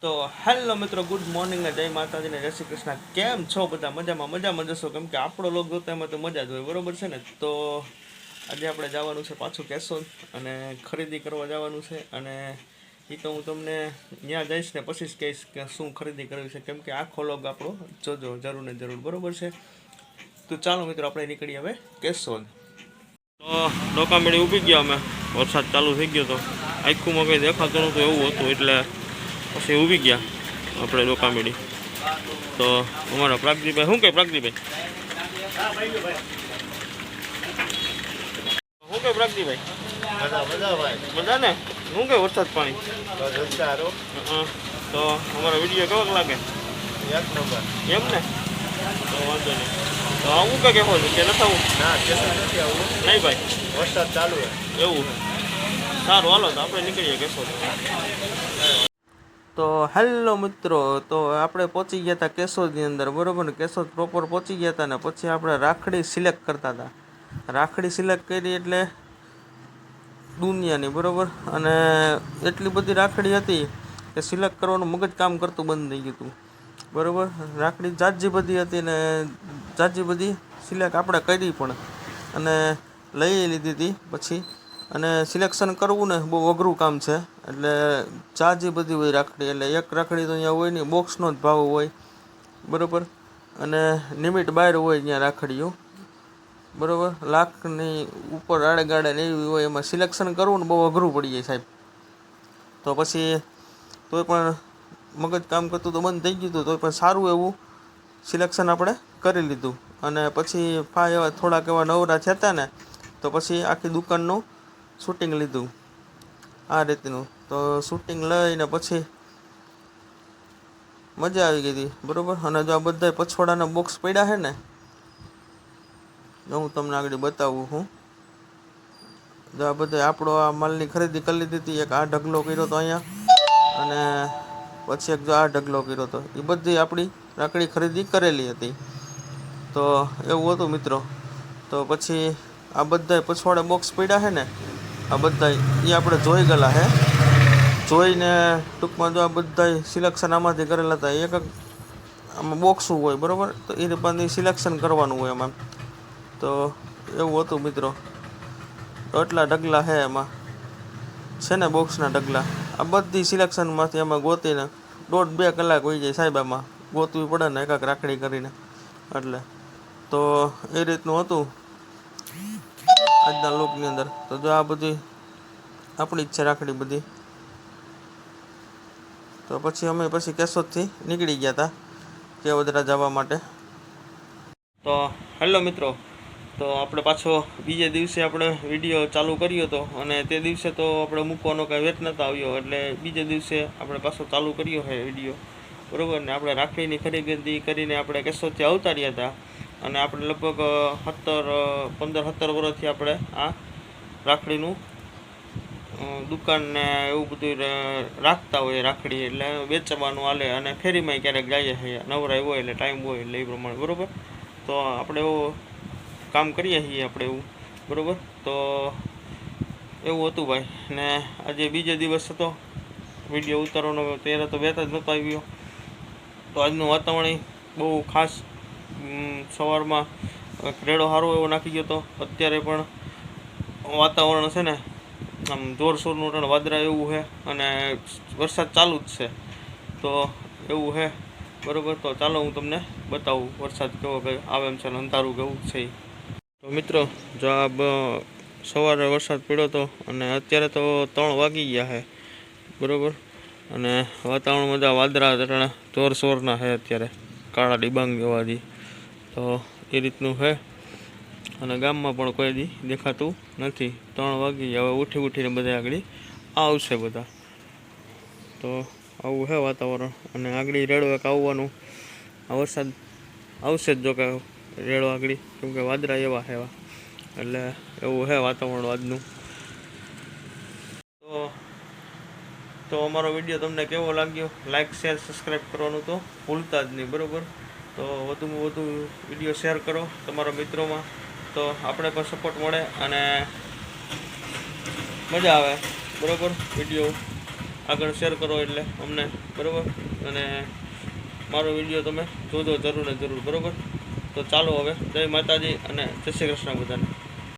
તો હેલો મિત્રો, good morning ને જય માતાજી ને જય શ્રી કૃષ્ણ. કેમ છો બધા? મજામાં જશો, કેમ કે આપણો લોક જોતા એમાં તો મજા જ હોય, બરોબર છે ને? તો આજે આપણે જવાનું છે પાછું કેશોદ અને ખરીદી કરવા જવાનું છે. અને એ તો હું તમને ત્યાં જઈશ ને પછી જ કહીશ કે શું ખરીદી કરવી છે, કેમ કે આખો લોક આપણો જોજો જરૂર ને જરૂર, બરોબર છે? તો ચાલો મિત્રો, આપણે નીકળીએ હવે કેશોદ. તો ડોકામેડી ઊભી ગયા અમે, વરસાદ ચાલુ થઈ ગયો તો આખુંમાં કંઈ દેખાતું નહોતું એવું હતું, એટલે પછી ઊભી ગયા આપણે ડોકામેડી. તો અમારા પ્રાગજીભાઈ, શું કહે પ્રાગજીભાઈ? શું કહે પ્રાગજીભાઈ? બધા ને શું કહે વરસાદ પાણી? તો અમારો વિડીયો કેવો લાગે? એમ ને? તો વાંધો નહીં. તો આવું કે કેવો છે કે નથી આવું? નહીં ભાઈ, વરસાદ ચાલુ છે એવું છે. સારું, હાલો તો આપણે નીકળીએ કેશોદ. તો હેલો મિત્રો, તો આપણે પહોંચી ગયા હતા કેશોદની અંદર, બરાબર ને? કેશોદ પ્રોપર પહોંચી ગયા હતા ને પછી આપણે રાખડી સિલેક્ટ કરતા હતા. રાખડી સિલેક્ટ કરી એટલે દુનિયાની, બરાબર. અને એટલી બધી રાખડી હતી કે સિલેક્ટ કરવાનું મગજ કામ કરતું બંધ થઈ ગયું હતું, બરાબર. રાખડી જાજી બધી હતી ને જાજી બધી સિલેક્ટ આપણે કરી પણ અને લઈ લીધી હતી પછી. અને સિલેક્શન કરવું ને બહુ અઘરું કામ છે, એટલે જાજી બધી હોય રાખડી. એટલે એક રાખડી તો અહીંયા હોય નહીં, બોક્સનો જ ભાવ હોય, બરાબર. અને લિમિટ બહાર હોય ત્યાં રાખડીઓ, બરાબર. લાખની ઉપર આડે ગાડે ને એવી હોય, એમાં સિલેક્શન કરવું ને બહુ અઘરું પડી જાય સાહેબ. તો પછી તોય પણ મગજ કામ કરતું તો બંધ થઈ ગયું હતું, તોય પણ સારું એવું સિલેક્શન આપણે કરી લીધું. અને પછી એવા થોડાક એવા નવરા થયા ને તો પછી આખી દુકાનનું શૂટિંગ લીધું આ રીતનું. તો શૂટિંગ લઈને પછી મજા આવી ગઈ હતી, બરાબર. અને જો આ બધા પછવાડાના બોક્સ પડ્યા છે ને, જો હું તમને આગળ બતાવું હું. જો આ બધા આપણો આ માલની ખરીદી કરી લીધી હતી. એક આ ઢગલો કર્યો હતો અહીંયા, અને પછી એક જો આ ઢગલો કર્યો હતો. એ બધી આપણી રાખડી ખરીદી કરેલી હતી. તો એવું હતું મિત્રો. તો પછી આ બધા પછવાડા બોક્સ પડ્યા છે ને, આ બધા એ આપણે જોઈ ગયેલા હે. જોઈને ટૂંકમાં જો આ બધા સિલેક્શન આમાંથી કરેલા હતા. એક આમાં બોક્સું હોય, બરાબર. તો એ રીતે સિલેક્શન કરવાનું હોય એમાં. તો એવું હતું મિત્રો. તો એટલા ઢગલા છે એમાં, છે ને બોક્સના ઢગલા. આ બધી સિલેક્શનમાંથી એમાં ગોતીને 1.5-2 કલાક હોઈ જાય સાહેબ. આમાં ગોતવી પડે ને એક રાખડી કરીને, એટલે. તો એ રીતનું હતું આજના લોકની અંદર. તો જો આ બધી આપણી જ છે રાખડી બધી. તો પછી અમે કેશોદથી નીકળી ગયા હતા કેવદરા જવા માટે. તો હેલો મિત્રો, તો આપણે પાછો બીજે દિવસે આપણે વિડીયો ચાલુ કર્યો હતો, અને તે દિવસે તો આપણે મૂકવાનો કાંઈ વેત નહોતો આવ્યો, એટલે બીજે દિવસે આપણે પાછો ચાલુ કર્યો છે વિડીયો, બરાબર ને? આપણે રાખડીની ખરીદી કરીને આપણે કેશોદથી આવતા રહ્યા હતા. અને આપણે લગભગ 15-17 વર્ષથી આપણે આ રાખડીનું દુકાન ને એવું બધું રાખતા હોય રાખડી, એટલે વેચવાનું હાલે. અને ફેરીમાં ક્યારેક જઈએ છીએ, નવરાઈ હોય એટલે ટાઈમ હોય એટલે એ પ્રમાણે, બરાબર. તો આપણે એવું કામ કરીએ છીએ આપણે એવું, બરાબર. તો એવું હતું ભાઈ. ને આજે બીજો દિવસ હતો વિડીયો ઉતારવાનો, ત્યારે તો વેત જ નહોતો આવ્યો. તો આજનું વાતાવરણ બહુ ખાસ. સવારમાં રેડો સારો એવો નાખી ગયો હતો. અત્યારે પણ વાતાવરણ છે ને આમ જોરશોરનું વાદળા એવું છે, અને વરસાદ ચાલુ જ છે. તો એવું છે, બરાબર. તો ચાલો હું તમને બતાવું વરસાદ કેવો આવે એમ છે, અંધારું કેવું છે. તો મિત્રો, જો આ સવારે વરસાદ પડ્યો હતો, અને અત્યારે તો 3 વાગી ગયા છે, બરાબર. અને વાતાવરણમાં બધા વાદળા જોરશોરના છે અત્યારે, કાળા ડિબાંગ જેવાથી. તો એ રીતનું છે. અને ગામમાં પણ કોઈ દી દેખાતું નથી. 3 વાગી હવે ઉઠીને બધા આગળ આવશે બધા. તો આવું છે વાતાવરણ. અને આગળ રેડો એક આવવાનું, આ વરસાદ આવશે જ જો કે રેડો આગળ, કેમકે વાદળા એવા છે એવા. એટલે એવું છે વાતાવરણ આજનું. તો અમારો વિડીયો તમને કેવો લાગ્યો? લાઇક, શેર, સબસ્ક્રાઈબ કરવાનું તો ભૂલતા જ નહીં, બરાબર. તો વધુમાં વધુ વિડીયો શેર કરો તમારા મિત્રોમાં, તો આપણે પણ સપોર્ટ મળે અને મજા આવે, બરાબર. વિડીયો આગળ શેર કરો એટલે અમને, બરાબર. અને મારો વિડીયો તમે જોજો જરૂર ને જરૂર, બરાબર. તો ચાલો હવે, જય માતાજી અને જય શ્રી કૃષ્ણ બધાને.